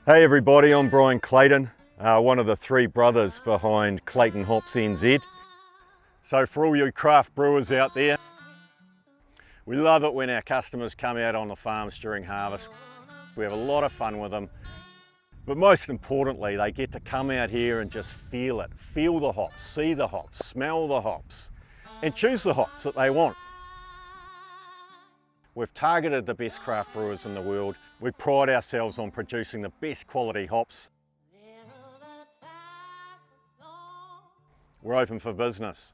Hey everybody, I'm Brian Clayton, one of the three brothers behind Clayton Hops NZ. So for all you craft brewers out there, we love it when our customers come out on the farms during harvest. We have a lot of fun with them, but most importantly, they get to come out here and just feel it. Feel the hops, see the hops, smell the hops, and choose the hops that they want. We've targeted the best craft brewers in the world. We pride ourselves on producing the best quality hops. We're open for business.